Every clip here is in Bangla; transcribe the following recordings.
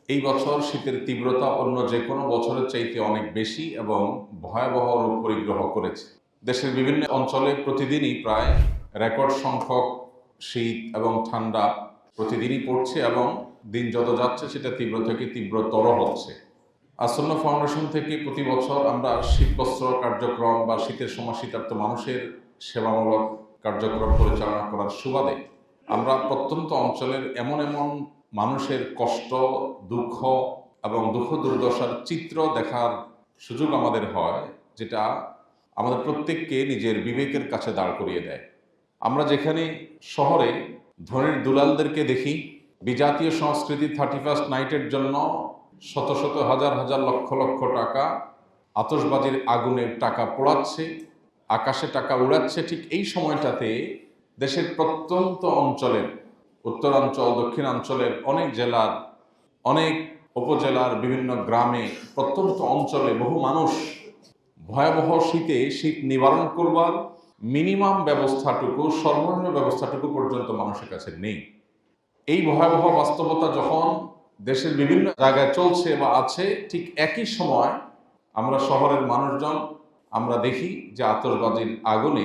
এই বছর শীতের তীব্রতা অন্য যে কোনো বছরের চাইতে অনেক বেশি এবং ভয়াবহ রূপ পরিগ্রহ করেছে। দেশের বিভিন্ন অঞ্চলে প্রতিদিনই প্রায় রেকর্ড সংখ্যক শীত এবং ঠান্ডা প্রতিদিনই পড়ছে এবং দিন যত যাচ্ছে সেটা তীব্র থেকে তীব্রতর হচ্ছে। আসন্ন ফাউন্ডেশন থেকে প্রতি বছর আমরা শীতবস্ত্র কার্যক্রম বা শীতের সময় শীতার্ত মানুষের সেবামূলক কার্যক্রম পরিচালনা করার সুবাদে আমরা প্রত্যন্ত অঞ্চলের এমন এমন মানুষের কষ্ট, দুঃখ এবং দুঃখ দুর্দশার চিত্র দেখার সুযোগ আমাদের হয়, যেটা আমাদের প্রত্যেককে নিজের বিবেকের কাছে দাঁড় করিয়ে দেয়। আমরা যেখানে শহরে ধনীর দুলালদেরকে দেখি বিজাতীয় সংস্কৃতি 31st নাইটের জন্য শত শত হাজার হাজার লক্ষ লক্ষ টাকা আতশবাজির আগুনের টাকা পোড়াচ্ছে, আকাশে টাকা উড়াচ্ছে, ঠিক এই সময়টাতে দেশের প্রত্যন্ত অঞ্চলের উত্তরাঞ্চল, দক্ষিণাঞ্চলের অনেক জেলার, অনেক উপজেলার বিভিন্ন গ্রামে, প্রত্যন্ত অঞ্চলে বহু মানুষ ভয়াবহ শীতে শীত নিবারণ করবার মিনিমাম ব্যবস্থাটুকু, সর্বনিম্ন ব্যবস্থাটুকু পর্যন্ত মানুষের কাছে নেই। এই ভয়াবহ বাস্তবতা যখন দেশের বিভিন্ন জায়গায় চলছে বা আছে, ঠিক একই সময় আমরা শহরের মানুষজন আমরা দেখি যে আতশবাজির আগুনে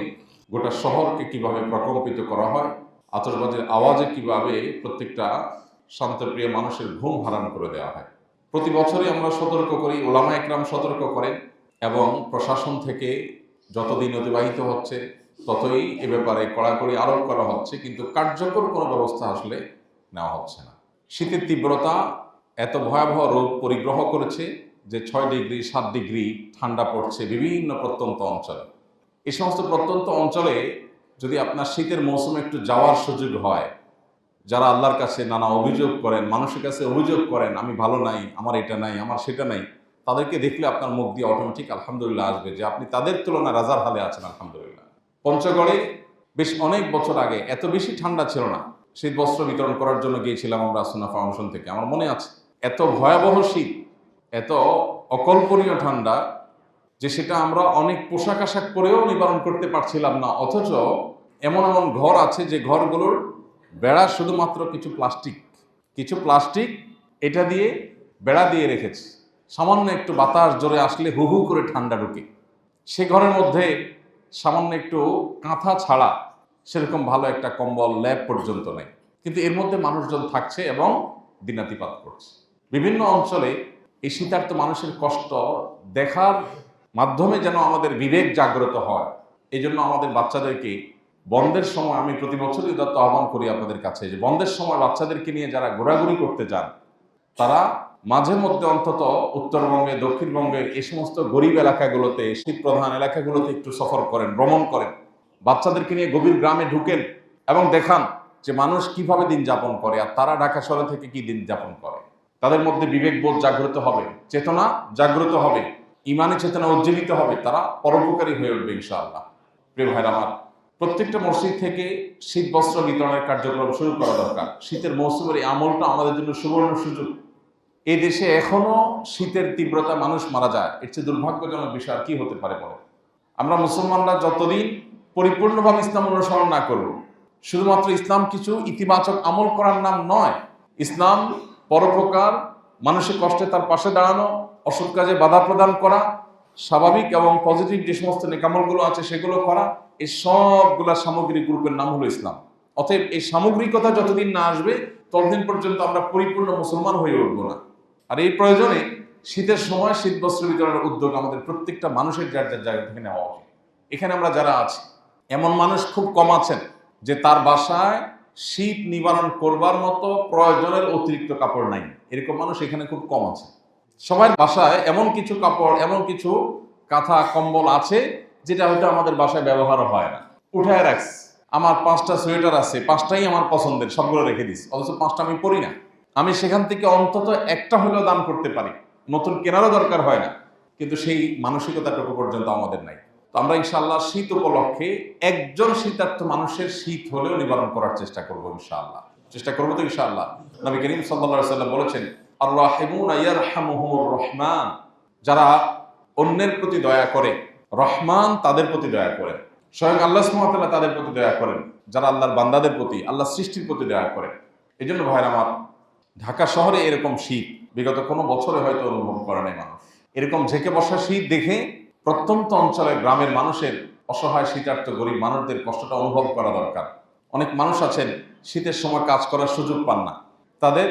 গোটা শহরকে কিভাবে প্রকম্পিত করা হয়, আতশবাজির আওয়াজে কিভাবে প্রত্যেকটা শান্তপ্রিয় মানুষের ঘুম হারাম করে দেওয়া হয়। প্রতি বছরই আমরা সতর্ক করি, ওলামা একরাম সতর্ক করেন এবং প্রশাসন থেকে যতদিন অতিবাহিত হচ্ছে ততই এ ব্যাপারে কড়াকড়ি আরোপ করা হচ্ছে, কিন্তু কার্যকর কোনো ব্যবস্থা আসলে নেওয়া হচ্ছে না। শীতের তীব্রতা এত ভয়াবহ রূপ পরিগ্রহ করেছে যে 6 ডিগ্রি 7 ডিগ্রি ঠান্ডা পড়ছে বিভিন্ন প্রত্যন্ত অঞ্চলে। এই সমস্ত প্রত্যন্ত অঞ্চলে যদি আপনার শীতের মৌসুমে একটু যাওয়ার সুযোগ হয়, যারা আল্লাহর কাছে নানা অভিযোগ করেন, মানুষের কাছে অভিযোগ করেন, আমি ভালো নাই, আমার এটা নাই, আমার সেটা নাই, তাদেরকে দেখলে আপনার মুখ দিয়ে অটোমেটিক আলহামদুলিল্লাহ আসবে যে আপনি তাদের তুলনায় রাজার হালে আছেন আলহামদুলিল্লাহ। পঞ্চগড়ে বেশ অনেক বছর আগে এত বেশি ঠান্ডা ছিল না, শীত বস্ত্র বিতরণ করার জন্য গিয়েছিলাম আমরা সুন্নাহ ফাউন্ডেশন থেকে। আমার মনে আছে এত ভয়াবহ শীত, এত অকল্পনীয় ঠান্ডা যে সেটা আমরা অনেক পোশাক আশাক পরেও নিবারণ করতে পারছিলাম না। অথচ এমন এমন ঘর আছে যে ঘরগুলোর বেড়া শুধুমাত্র কিছু প্লাস্টিক এটা দিয়ে বেড়া দিয়ে রেখেছে, সামান্য একটু বাতাস জোরে আসলে হু হু করে ঠান্ডা ঢুকে। সে ঘরের মধ্যে সামান্য একটু কাঁথা ছাড়া সেরকম ভালো একটা কম্বল ল্যাপ পর্যন্ত নেই, কিন্তু এর মধ্যে মানুষজন থাকছে এবং দিনাতিপাত করছে। বিভিন্ন অঞ্চলে এই শীতার্ত মানুষের কষ্ট দেখার মাধ্যমে যেন আমাদের বিবেক জাগ্রত হয়। এই জন্য আমাদের বাচ্চাদেরকে বন্ধের সময়, আমি প্রতি বছরই উদাত্ত আহ্বান করি আপনাদের কাছে যে বন্ধের সময় বাচ্চাদেরকে নিয়ে যারা ঘোরাঘুরি করতে যান, তারা মাঝে মধ্যে অন্তত উত্তরবঙ্গে, দক্ষিণবঙ্গের এই সমস্ত গরিব এলাকাগুলোতে, শীত প্রধান এলাকাগুলোতে একটু সফর করেন, ভ্রমণ করেন, বাচ্চাদেরকে নিয়ে গভীর গ্রামে ঢুকেন এবং দেখান যে মানুষ কিভাবে দিন যাপন করে আর তারা ঢাকা শহর থেকে কি দিন যাপন করে। তাদের মধ্যে বিবেকবোধ জাগ্রত হবে, চেতনা জাগ্রত হবে, ইমানি চেতনা উজ্জীবিত হবে, তারা পরোপকারী হয়ে উঠবে ইনশাআল্লাহ। প্রিয় ভাইরা আমার, প্রত্যেকটা মসজিদ থেকে শীত বস্ত্র বিতরণের কার্যক্রম শুরু করা দরকার। শীতের মৌসুমের এই আমলটা আমাদের জন্য সুবর্ণ সুযোগ। এই দেশে এখনো শীতের তীব্রতা মানুষ মারা যায়, এর চেয়ে দুর্ভাগ্যজনক বিষয় আর কি হতে পারে বলে। আমরা মুসলমানরা যতদিন পরিপূর্ণভাবে ইসলাম অনুসরণ না করব, শুধুমাত্র ইসলাম কিছু ইতিবাচক আমল করার নাম নয়, ইসলাম পরোপকার, মানুষের কষ্টে তার পাশে দাঁড়ানো, অসৎ কাজে বাধা প্রদান করা, স্বাভাবিক এবং পজিটিভ যে সমস্ত নেকামলগুলো আছে সেগুলো করা, এই সবগুলা সামগ্রিক গ্রুপের নাম হলো ইসলাম। অতএব এই সামগ্রিকতা যতদিন না আসবে ততদিন পর্যন্ত আমরা পরিপূর্ণ মুসলমান হয়ে উঠব না। আর এই প্রয়োজনে শীতের সময় শীত বস্ত্র বিতরণের উদ্যোগ আমাদের প্রত্যেকটা মানুষের যার যার জায়গা থেকে নেওয়া উচিত। এখানে আমরা যারা আছি, এমন মানুষ খুব কম আছেন যে তার বাসায় শীত নিবারণ করবার মতো প্রয়োজনের অতিরিক্ত কাপড় নাই, এরকম মানুষ এখানে খুব কম আছে। সবার বাসায় এমন কিছু কাপড়, এমন কিছু কাঁথা কম্বল আছে যেটা হয়তো আমাদের বাসায় ব্যবহার হয় না, উঠায় রাখছি। আমার 5টা সোয়েটার আছে, 5টাই আমার পছন্দের, সবগুলো রেখে দিস, অথচ 5টা আমি পরি না। আমি সেখান থেকে অন্তত একটা হলেও দান করতে পারি, নতুন কেনারও দরকার হয় না, কিন্তু সেই মানসিকতাটুকু পর্যন্ত আমাদের নাই। তো আমরা ইনশাআল্লাহ শীত উপলক্ষে একজন শীতার্থ মানুষের শীত হলেও নিবারণ করার চেষ্টা করবো ইনশাআল্লাহ। চেষ্টা করবো তো ইনশাআল্লাহ। নবী করিম সাল্লাল্লাহু আলাইহি ওয়াসাল্লাম বলেছেন, আর-রাহিমুনা ইয়ারহামুহুমুর রহমান, যারা অন্যের প্রতি দয়া করে রহমান তাদের প্রতি দয়া করেন। স্বয়ং আল্লাহ সুবহানাহু ওয়া তাআলা তাদের প্রতি দয়া করেন, যারা আল্লাহর বান্দাদের প্রতি, আল্লাহ সৃষ্টির প্রতি দয়া করেন। এই জন্য ভাইরা আমার, ঢাকা শহরে এরকম শীত বিগত কোনো বছরে হয়তো অনুভব করে নাই মানুষ। এরকম ঝেঁকে বসা শীত দেখে প্রত্যন্ত অঞ্চলের গ্রামের মানুষের অসহায় শীতার্ত গরিব মানুষদের কষ্টটা অনুভব করা দরকার। অনেক মানুষ আছেন শীতের সময় কাজ করার সুযোগ পান না, তাদের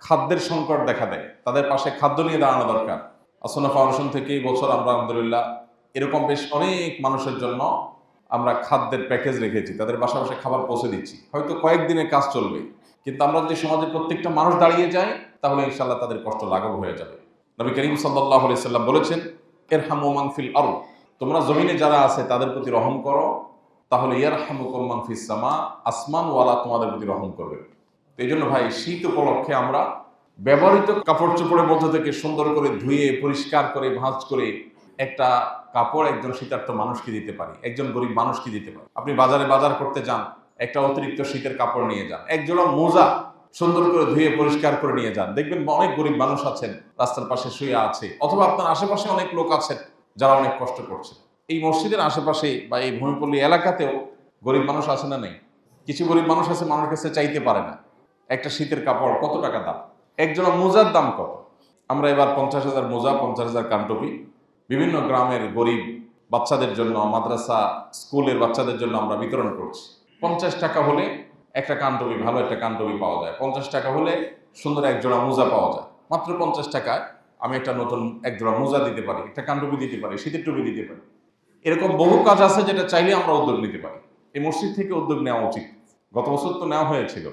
খাদ্যের সংকট দেখা দেয়, তাদের পাশে খাদ্য নিয়ে দাঁড়ানো দরকার। আসনা ফাউন্ডেশন থেকে এই বছর আমরা আলহামদুলিল্লাহ এরকম বেশ অনেক মানুষের জন্য আমরা খাদ্যের প্যাকেজ রেখেছি, তাদের বাসা বাসায় খাবার পৌঁছে দিচ্ছি। হয়তো কয়েকদিনের কাজ চলবে, কিন্তু আমরা যদি সমাজের প্রত্যেকটা মানুষ দাঁড়িয়ে যাই তাহলে ইনশাআল্লাহ তাদের কষ্ট লাঘব হয়ে যাবে। নবী করিম সাল্লাল্লাহু আলাইহি সাল্লাম বলেছেন, ইরহামু মান ফিল আরদ, তোমরা জমিনে যারা আছে তাদের প্রতি রহম করো, তাহলে ইয়ারহামুকুম মান ফিস সামা, আসমানওয়ালা তোমাদের প্রতি রহম করবে। এই জন্য ভাই শীত উপলক্ষে আমরা ব্যবহৃত কাপড় চোপড়ের মধ্যে থেকে সুন্দর করে ধুয়ে পরিষ্কার করে ভাঁজ করে একটা কাপড় একজন শীতার্থ মানুষকে দিতে পারি, একজন গরিব মানুষকে দিতে পারি। আপনি বাজারে বাজার করতে যান, একটা অতিরিক্ত শীতের কাপড় নিয়ে যান, একজোড়া মোজা সুন্দর করে ধুয়ে পরিষ্কার করে নিয়ে যান। দেখবেন অনেক গরিব মানুষ আছেন রাস্তার পাশে শুয়ে আছে, অথবা আপনার আশেপাশে অনেক লোক আছেন যারা অনেক কষ্ট করছে। এই মসজিদের আশেপাশে বা এই ভূমিপল্লী এলাকাতেও গরিব মানুষ আছে না নেই? কিছু গরিব মানুষ আছে মানুষের কাছে চাইতে পারে না। একটা শীতের কাপড় কত টাকা দাম, একজোড়া মোজার দাম কত? আমরা এবার 50,000 মোজা, 50,000 কানটুপি বিভিন্ন গ্রামের গরিব বাচ্চাদের জন্য, মাদ্রাসা স্কুলের বাচ্চাদের জন্য আমরা বিতরণ করছি। 50 টাকা হলে একটা কানটুপি, ভালো একটা কানটুপি পাওয়া যায়। 50 টাকা হলে সুন্দর একজোড়া মোজা পাওয়া যায়। মাত্র 50 টাকায় আমি একটা নতুন একজোড়া মোজা দিতে পারি, একটা কানটুপি দিতে পারি, শীতের টুপি দিতে পারি। এরকম বহু কাজ আছে যেটা চাইলে আমরা উদ্যোগ নিতে পারি। এই মসজিদ থেকে উদ্যোগ নেওয়া উচিত। গত বছর তো নেওয়া হয়েছিল,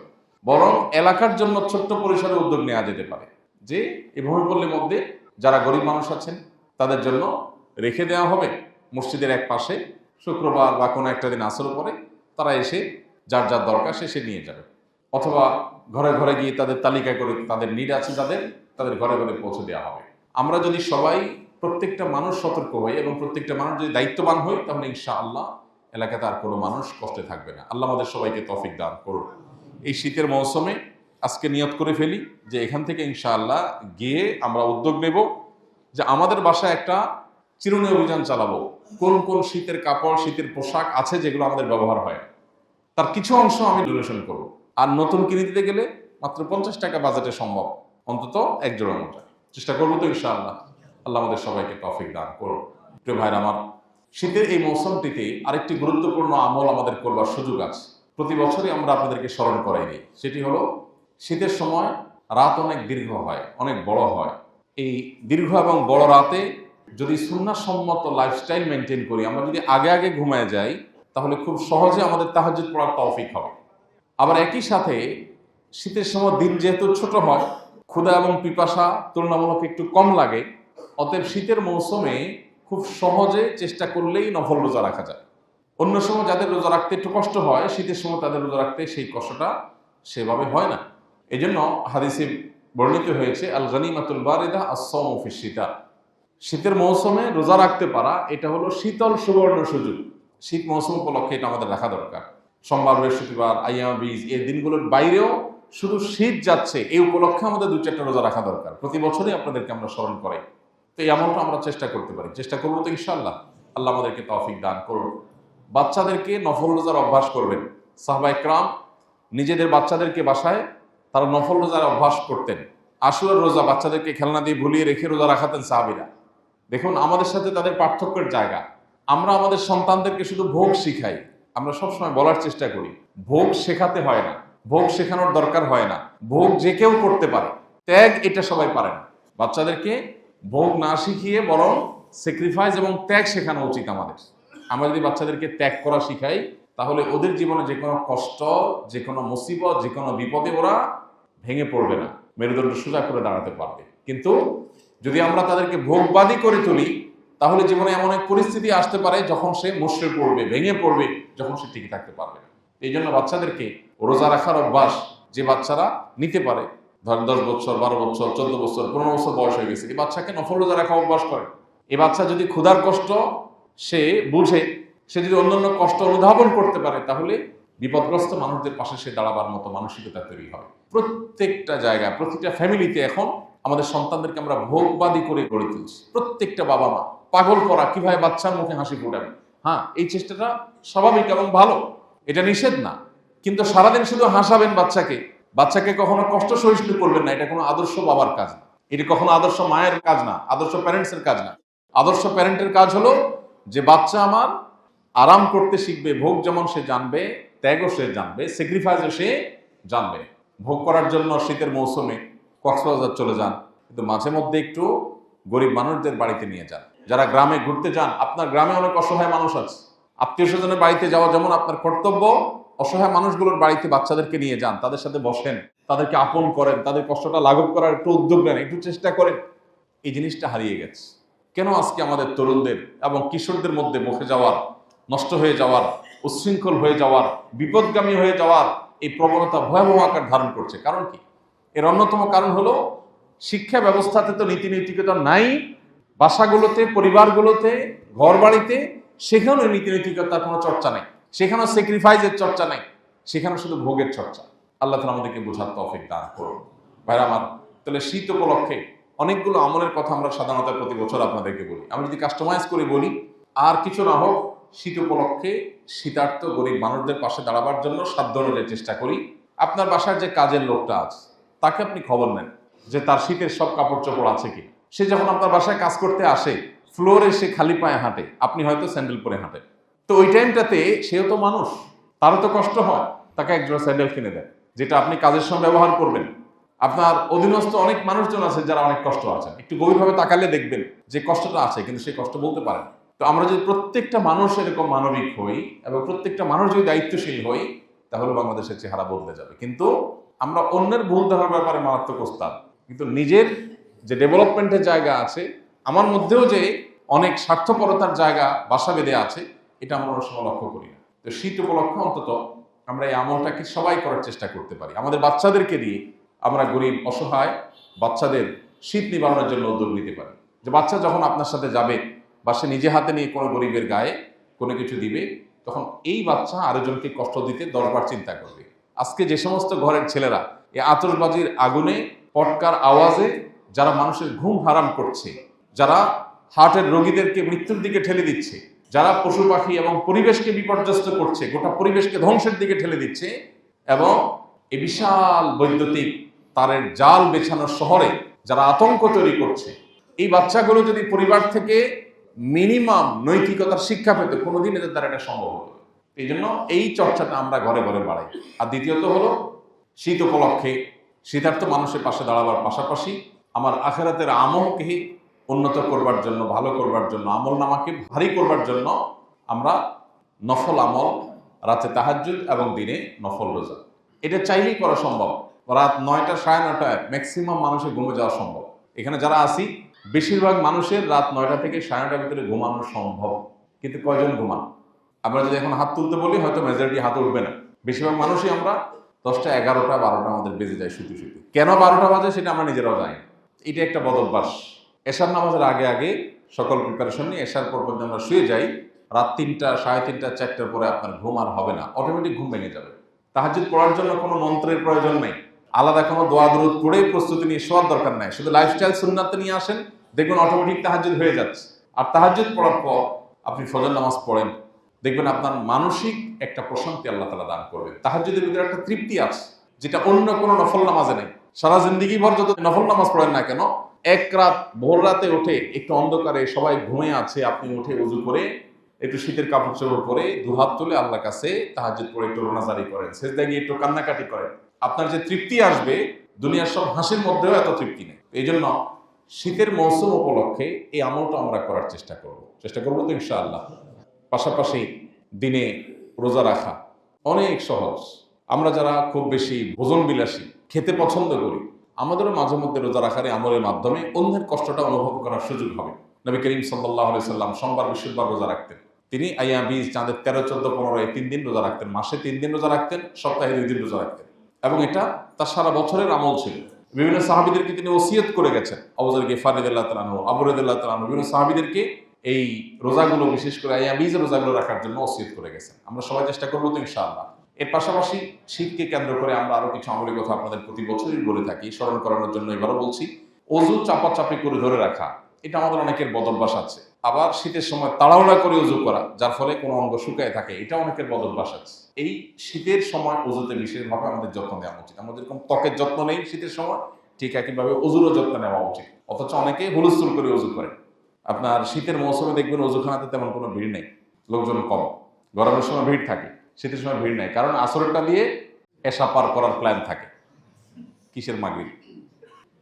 বরং এলাকার জন্য ছোট্ট পরিসরে উদ্যোগ নেওয়া যেতে পারে যে এই ভূমিপল্লীর মধ্যে যারা গরিব মানুষ আছেন তাদের জন্য রেখে দেওয়া হবে মসজিদের এক পাশে। শুক্রবার বা কোনো একটা দিন আসর পরে তারা এসে যার যার দরকার সে নিয়ে যাবে, অথবা ঘরে ঘরে গিয়ে তাদের তালিকা করে তাদের নিড আছে যাদের, তাদের ঘরে ঘরে পৌঁছে দেওয়া হবে। আমরা যদি সবাই প্রত্যেকটা মানুষ সতর্ক হই এবং প্রত্যেকটা মানুষ যদি দায়িত্ববান হই তাহলে ইনশাআল্লাহ এলাকাতে আর কোনো মানুষ কষ্টে থাকবে না। আল্লাহ আমাদের সবাইকে তৌফিক দান করুন। এই শীতের মৌসুমে আজকে নিয়ত করে ফেলি যে এখান থেকে ইনশাআল্লাহ গিয়ে আমরা উদ্যোগ নেব যে আমাদের বাসায় একটা চিরুনি অভিযান চালাবো। কোন কোন শীতের কাপড়, শীতের পোশাক আছে যেগুলো আমাদের ব্যবহার হয়, তার কিছু অংশ আমি ডোনেশন করবো। আর নতুন কিনে দিতে গেলে মাত্র 50 টাকা বাজেটে সম্ভব, অন্তত এক জোড়া মোজা চেষ্টা করবো তো ইনশাআল্লাহ। আল্লাহ আমাদের সবাইকে তৌফিক দান করুন। প্রিয় ভাইরা আমার, শীতের এই মৌসুমটিতে আরেকটি গুরুত্বপূর্ণ আমল আমাদের করবার সুযোগ আছে। প্রতি বছরই আমরা আপনাদেরকে স্মরণ করাই দিই, সেটি হলো শীতের সময় রাত অনেক দীর্ঘ হয়, অনেক বড় হয়। এই দীর্ঘ এবং বড় রাতে যদি সুন্নাহসম্মত লাইফস্টাইল মেনটেন করি, আমরা যদি আগে আগে ঘুমায় যাই তাহলে খুব সহজে আমাদের তাহাজ্জুদ পড়ার তৌফিক হবে। আবার একই সাথে শীতের সময় দিন যেহেতু ছোট হয়, ক্ষুধা এবং পিপাসা তুলনামূলক একটু কম লাগে, অতএব শীতের মৌসুমে খুব সহজে চেষ্টা করলেই নফল রোজা রাখা যায়। অন্য সময় যাদের রোজা রাখতে একটু কষ্ট হয়, শীতের সময় তাদের রোজা রাখতে সেই কষ্টটা সেভাবে হয় না। এই জন্য হাদিসে বর্ণিত হয়েছে, আল গনিমাতুল বারিদা আস-সাওমু ফিশ শিতা, শীতের মৌসুমে রোজা রাখতে পারা এটা হলো শীতল সুবর্ণ সুযোগ। শীত মৌসুম উপলক্ষে এটা আমাদের রাখা দরকার। সোমবার, বৃহস্পতিবার, আইয়াম বীজ এই দিনগুলোর বাইরেও শুধু শীত যাচ্ছে এই উপলক্ষে আমাদের 2-4টা রোজা রাখা দরকার। প্রতি বছরই আপনাদেরকে আমরা স্মরণ করাই। তো এই আমলটা আমরা চেষ্টা করতে পারি, চেষ্টা করবো তো ইনশাআল্লাহ। আল্লাহ আমাদেরকে তৌফিক দান করুন। বাচ্চাদেরকে নফল রোজার অভ্যাস করবেন। সাহাবায়ে কেরাম নিজেদের বাচ্চাদেরকে বাসায় তারা নফল রোজার অভ্যাস করতেন। আশুরার রোজা বাচ্চাদেরকে খেলনা দিয়ে ভুলিয়ে রেখে রোজা রাখাতেন সাহাবীরা। দেখুন আমাদের সাথে তাদের পার্থক্যের জায়গা। আমরা আমাদের সন্তানদেরকে শুধু ভোগ শিখাই। আমরা সবসময় বলার চেষ্টা করি ভোগ শেখাতে হয় না, ভোগ শেখানোর দরকার হয় না, ভোগ যে কেউ করতে পারে। ত্যাগ এটা সবাই পারে না। বাচ্চাদেরকে ভোগ না শিখিয়ে বরং স্যাক্রিফাইস এবং ত্যাগ শেখানো উচিত আমাদের। আমরা যদি বাচ্চাদেরকে ত্যাগ করা শিখাই তাহলে ওদের জীবনে যে কোনো কষ্ট, যে কোনো মুসিবত, যে কোনো বিপদে ওরা ভেঙে পড়বে না, মেরুদণ্ড সোজা করে দাঁড়াতে পারবে। কিন্তু যদি আমরা তাদেরকে ভোগবাদী করে তুলি তাহলে জীবনে এমন এক পরিস্থিতি আসতে পারে যখন সে মুষড়ে পড়বে, ভেঙে পড়বে, যখন সে টিকে থাকতে পারবে না। এই জন্য বাচ্চাদেরকে রোজা রাখার অভ্যাস যে বাচ্চারা নিতে পারে, ধরেন 10 বছর, 12 বছর, 14 বছর, 15 বছর বয়স হয়ে গেছে, এই বাচ্চাকে নফল রোজা রাখা অভ্যাস করে। এই বাচ্চা যদি ক্ষুধার কষ্ট সে বুঝে, সে যদি অন্যান্য কষ্ট অনুধাবন করতে পারে তাহলে বিপদগ্রস্ত মানুষদের পাশে সে দাঁড়াবার মতো মানসিকতা তৈরি হবে। প্রত্যেকটা জায়গায়, প্রতিটা ফ্যামিলিতে এখন আমাদের সন্তানদেরকে আমরা ভোগবাদী করে গড়ে তুলছি। প্রত্যেকটা বাবা মা পাগল করা কিভাবে বাচ্চার মুখে হাসি ফোটাবে। হ্যাঁ, এই চেষ্টাটা স্বাভাবিক এবং ভালো, এটা নিষেধ না। কিন্তু সারাদিন শুধু হাসাবেন বাচ্চাকে কখনো কষ্ট সহিষ্ণু করবেন না, এটা কোনো আদর্শ বাবার কাজ না। এটি কখনো আদর্শ মায়ের কাজ না, আদর্শ প্যারেন্টসের কাজ না। আদর্শ প্যারেন্টের কাজ হলো যে বাচ্চা আমার আরাম করতে শিখবে, ভোগ যেমন সে জানবে, ত্যাগও সে জানবে, স্যাক্রিফাইসও সে জানবে। ভোগ করার জন্য শীতের মৌসুমে কক্সবাজার চলে যান, কিন্তু মাঝে মধ্যে একটু গরিব মানুষদের বাড়িতে নিয়ে যান। যারা গ্রামে ঘুরতে যান, আপনার গ্রামে অনেক অসহায় মানুষ আছে, আত্মীয় স্বজনের বাড়িতে যাওয়া যেমন আপনার কর্তব্য, অসহায় মানুষগুলোর বাড়িতে বাচ্চাদেরকে নিয়ে যান, তাদের সাথে বসেন, তাদেরকে আপন করেন, তাদের কষ্টটা লাঘব করার একটু উদ্যোগ নেন, একটু চেষ্টা করেন। এই জিনিসটা হারিয়ে গেছে। কেন আজকে আমাদের তরুণদের এবং কিশোরদের মধ্যে মুখে যাওয়ার, নষ্ট হয়ে যাওয়ার, উচ্ছৃঙ্খল হয়ে যাওয়ার, বিপদগামী হয়ে যাওয়ার এই প্রবণতা ভয়াবহ আকার ধারণ করছে? কারণ কি? এর অন্যতম কারণ হলো শিক্ষা ব্যবস্থাতে তো নীতি নৈতিকতা নাই। বাসাগুলোতে, পরিবারগুলোতে, ঘর বাড়িতে, সেখানেও নীতি নৈতিকতার কোনো চর্চা নেই, সেখানেও স্যাক্রিফাইসের চর্চা নেই, সেখানে শুধু ভোগের চর্চা। আল্লাহ তাআলা আমাদেরকে বোঝার তৌফিক দান করুন। ভাইরা আমার, তাহলে শীত উপলক্ষে অনেকগুলো আমলের কথা আমরা সাধারণত প্রতি বছর আপনাদেরকে বলি। আমি যদি কাস্টমাইজ করে বলি, আর কিছু না হোক, শীত উপলক্ষে শীতার্ত গরিব মানুষদের পাশে দাঁড়াবার জন্য সাধ্য অনুযায়ী চেষ্টা করি। আপনার বাসার যে কাজের লোকটা আছে, তাকে আপনি খবর নেন যে তার শীতের সব কাপড় চোপড় আছে কি। সে যখন আপনার বাসায় কাজ করতে আসে, ফ্লোরে সে খালি পায়ে হাঁটে, আপনি হয়তো স্যান্ডেল পরে হাঁটেন। তো ওই টাইমটাতে সেও তো মানুষ, তারও তো কষ্ট হয়, তাকে একজোড়া স্যান্ডেল কিনে দেন, যেটা আপনি কাজের সময় ব্যবহার করবেন। আপনার অধীনস্থ অনেক মানুষজন আছে যারা অনেক কষ্ট আছে, একটু গভীরভাবে তাকালে দেখবেন যে কষ্টটা আছে, কিন্তু সেই কষ্ট বলতে পারেন। তো আমরা যদি প্রত্যেকটা মানুষ এরকম মানবিক হই এবং প্রত্যেকটা মানুষ যদি দায়িত্বশীল হই, তাহলে বাংলাদেশের চেহারা বদলে যাবে। কিন্তু আমরা অন্যের ভুল ধারার ব্যাপারে মারাত্মক ওস্তাদ, কিন্তু নিজের যে ডেভেলপমেন্টের জায়গা আছে, আমার মধ্যেও যে অনেক স্বার্থপরতার জায়গা বাসা বেঁধে আছে, এটা আমরা অনেক সময় লক্ষ্য করি না। তো শীত উপলক্ষে অন্তত আমরা এই আমলটাকে সবাই করার চেষ্টা করতে পারি। আমাদের বাচ্চাদেরকে দিয়ে আমরা গরিব অসহায় বাচ্চাদের শীত নিবারণের জন্য উদ্যোগ নিতে পারি। যে বাচ্চা যখন আপনার সাথে যাবে বা সে নিজে হাতে নিয়ে কোনো গরিবের গায়ে কোনো কিছু দিবে, তখন এই বাচ্চা আরেকজনকে কষ্ট দিতে 10 বার চিন্তা করবে। আজকে যে সমস্ত ঘরের ছেলেরা এই আতশবাজির আগুনে, পটকার আওয়াজে যারা মানুষের ঘুম হারাম করছে, যারা হার্টের রোগীদেরকে মৃত্যুর দিকে ঠেলে দিচ্ছে, যারা পশু পাখি এবং পরিবেশকে বিপর্যস্ত করছে, গোটা পরিবেশকে ধ্বংসের দিকে ঠেলে দিচ্ছে, এবং এই বিশাল বৈদ্যুতিক তারের জাল বেছানোর শহরে যারা আতঙ্ক তৈরি করছে, এই বাচ্চাগুলো যদি পরিবার থেকে মিনিমাম নৈতিকতার শিক্ষা পেতে, কোনোদিন এদের দ্বারা এটা সম্ভব হবে। এই জন্য এই চর্চাটা আমরা ঘরে ঘরে বাড়াই। আর দ্বিতীয়ত হলো, শীত উপলক্ষে শীতার্থ মানুষের পাশে দাঁড়াবার পাশাপাশি আমার আখিরাতের আমলকে উন্নত করবার জন্য, ভালো করবার জন্য, আমল নামাকে ভারী করবার জন্য আমরা নফল আমল, রাতে তাহাজ্জুদ এবং দিনে নফল রোজা, এটা চাইলেই করা সম্ভব। রাত 9টা, 9:30 ম্যাক্সিমাম মানুষের ঘুমে যাওয়া সম্ভব। এখানে যারা আসি, বেশিরভাগ মানুষের রাত 9টা থেকে 9:30 ভিতরে ঘুমানো সম্ভব, কিন্তু কয়জন ঘুমান? আমরা যদি এখন হাত তুলতে বলি, হয়তো মেজরিটি হাত উঠবে না। বেশিরভাগ মানুষই আমরা 10টা, 11টা, 12টা আমাদের বেজে যায় শুতে শুতে। কেন 12টা বাজে সেটা আমরা নিজেরাও জানি। এটা একটা বদ অভ্যাস। এশার নামাজের আগে আগে সকল প্রিপারেশন নিয়ে এশার পর পর্যন্ত আমরা শুয়ে যাই। রাত 3টা, 3:30, 4টার পরে আপনার ঘুম আর হবে না, অটোমেটিক ঘুম ভেঙে যাবে। তাহাজ্জুদ পড়ার জন্য কোনো মন্ত্রের প্রয়োজন নেই, আলাদা কোনো দোয়া দরুদ পড়ে প্রস্তুতি নিয়ে শোয়ার দরকার নাই। শুধু লাইফস্টাইল সুন্নাতে নিয়ে আসেন, দেখবেন অটোমেটিক তাহাজ্জুদ হয়ে যাচ্ছে। আর তাহাজ্জুদ পড়ার পর আপনি ফজর নামাজ পড়েন, দেখবেন আপনার মানসিক একটা প্রশান্তি আল্লাহ তাআলা দান করবেন। তাহাজ্জুদের ভিতরে একটা তৃপ্তি আছে, যেটা অন্য কোনো নফল নামাজে নেই। সারা জিন্দেগি ভর যত নফল নামাজ পড়েন না কেন, এক রাত ভোর রাতে উঠে একটু অন্ধকারে সবাই ঘুমিয়ে আছে, আপনি উঠে ওযু করে একটু শীতের কাপড় চোপড় পরে দুহাত তুলে আল্লাহর কাছে তাহাজ্জুদ পড়ে একটু রোনাজারি করেন, সেজদায় গিয়ে একটু কান্নাকাটি করেন, আপনার যে তৃপ্তি আসবে, দুনিয়ার সব হাসির মধ্যেও এত তৃপ্তি নেই। এই জন্য শীতের মৌসুম উপলক্ষে এই আমলটা আমরা করার চেষ্টা করবো তো ইনশাআল্লাহ। পাশাপাশি দিনে রোজা রাখা অনেক সহজ। আমরা যারা খুব বেশি ভোজন বিলাসী, খেতে পছন্দ করি, আমাদেরও মাঝে মধ্যে রোজা রাখার আমলের মাধ্যমে অন্যের কষ্টটা অনুভব করার সুযোগ হবে। নবী করিম সাল্লাল্লাহু আলাইহি সাল্লাম সোমবার, বৃহস্পতিবার রোজা রাখতেন। তিনি আইয়াম বীজ, চাঁদের 13, 14, 15 এই 3 দিন রোজা রাখতেন, মাসে 3 দিন রোজা রাখতেন, সপ্তাহে 2 দিন রোজা রাখতেন, এবং এটা তার সারা বছরের আমল ছিল। বিভিন্ন সাহাবীদেরকে তিনি ওসিয়ত করে গেছেন, আবু যর গিফারী রাদিয়াল্লাহু তাআলা আনহু, আবু রাদিয়াল্লাহু তাআলা আনহু, বিভিন্ন সাহাবীদেরকে এই রোজাগুলো, বিশেষ করে আইয়াম বীজের রোজাগুলো রাখার জন্য ওসিয়ত করে গেছেন। আমরা সবাই চেষ্টা করবো তো ইনশাআল্লাহ। এর পাশাপাশি শীতকে কেন্দ্র করে আমরা আরো কিছু আমলের কথা আপনাদের প্রতি বছরই বলে থাকি, স্মরণ করানোর জন্য এবারও বলছি। অজু চাপাচাপি করে ধরে রাখা, এটা আমাদের অনেকের বদ অভ্যাস আছে। আবার শীতের সময় তাড়াহুড়া করে অজু করা, যার ফলে কোনো অঙ্গ শুকায় থাকে, এটা অনেকের বদ অভ্যাস আছে। এই শীতের সময় অজুতে বিশেষভাবে আমাদের যত্ন নেওয়া উচিত। আমরা যেরকম ত্বকের যত্ন নেই শীতের সময়, ঠিক একইভাবে অজুরও যত্ন নেওয়া উচিত। অথচ অনেকে হুলস্থুল করে অজু করে। আপনার শীতের মৌসুমে দেখবেন অজুখানাতে তেমন কোনো ভিড় নেই, লোকজন কম। গরমের সময় ভিড় থাকে, শীতের সময় ভিড় নেই, কারণ আসরেরটা দিয়ে এশা পার করার প্ল্যান থাকে। কিসের মাগরিব?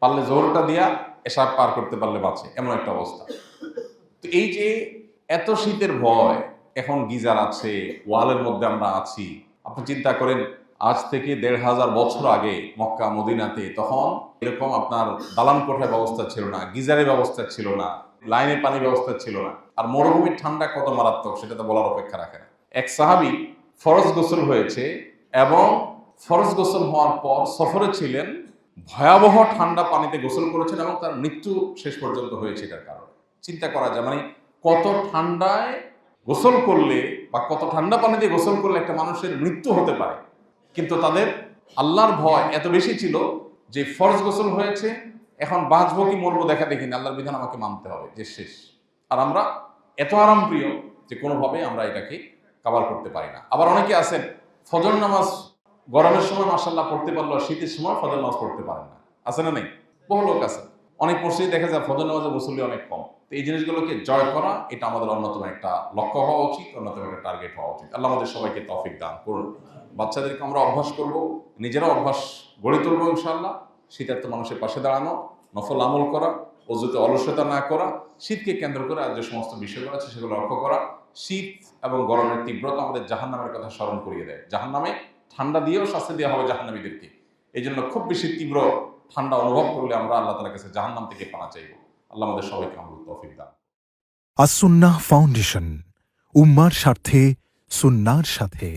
পারলে জোহরটা দিয়া এশা পার করতে পারলে বাঁচে, এমন একটা অবস্থা। তো এই যে এত শীতের ভয়, এখন গিজার আছে, ওয়ালের মধ্যে আমরা আছি। আপনি চিন্তা করেন, আজ থেকে ১৫০০ বছর আগে মক্কা মদিনাতে তখন এরকম আপনার দালান কোঠার ব্যবস্থা ছিল না, গিজারের ব্যবস্থা ছিল না, লাইনে পানি ব্যবস্থা ছিল না। আর মরুভূমির ঠান্ডা কত মারাত্মক সেটা তো বলার অপেক্ষা রাখে না। এক সাহাবী ফরজ গোসল হয়েছে এবং ফরজ গোসল হওয়ার পর সফরে ছিলেন, ভয়াবহ ঠান্ডা পানিতে গোসল করেছেন এবং তার মৃত্যু শেষ পর্যন্ত হয়েছে এটার কারণে। চিন্তা করা যায়, মানে কত ঠান্ডায় গোসল করলে বা কত ঠান্ডা পানিতে গোসল করলে একটা মানুষের মৃত্যু হতে পারে। কিন্তু তাদের আল্লাহর ভয় এত বেশি ছিল যে ফরজ গোসল হয়েছে, এখন বাঁচবো কি মরবো দেখা দেখিনি, আল্লাহর বিধান আমাকে মানতে হবে, যে শেষ। আর আমরা এত আরাম প্রিয় যে কোনোভাবে আমরা এটাকে কভার করতে পারি না। আবার অনেকে আছেন ফজর নামাজ গরমের সময় মাশাআল্লাহ পড়তে পারলো, শীতের সময় ফজর নামাজ পড়তে পারেন না, আছে না নেই? বহু লোক আছে। অনেক মসজিদে দেখা যায় ফজর নামাজের মুসল্লি অনেক কম। তো এই জিনিসগুলোকে জয় করা, এটা আমাদের অন্যতম একটা লক্ষ্য হওয়া উচিত, অন্যতম একটা টার্গেট হওয়া উচিত। আল্লাহ আমাদের সবাইকে তৌফিক দান করুন। বাচ্চাদেরকে আমরা অভ্যাস করব, নিজেরা অভ্যাস গড়ে তুলবো ইনশাআল্লাহ। শীতার্থ মানুষের পাশে দাঁড়ানো, নফল আমল করা, অযুতে অলসতা না করা, শীতকে কেন্দ্র করে আর যে সমস্ত বিষয়গুলো আছে সেগুলো লক্ষ্য করা। শীত এবং গরমের তীব্রতা আমাদের জাহান্নামের কথা স্মরণ করিয়ে দেয়। জাহান্নামে ঠান্ডা দিয়েও শাস্তি দেওয়া হবে জাহান্নামীদেরকে। এই জন্য খুব বেশি তীব্র ঠান্ডা অনুভব করলে আমরা আল্লাহ তাআলার কাছে জাহান্নাম থেকে পানা চাইব। আল্লাহ আমাদের সবাইকে আমল তৌফিক দান। আস-সুন্নাহ ফাউন্ডেশন, উম্মার স্বার্থে সুন্নাহর সাথে।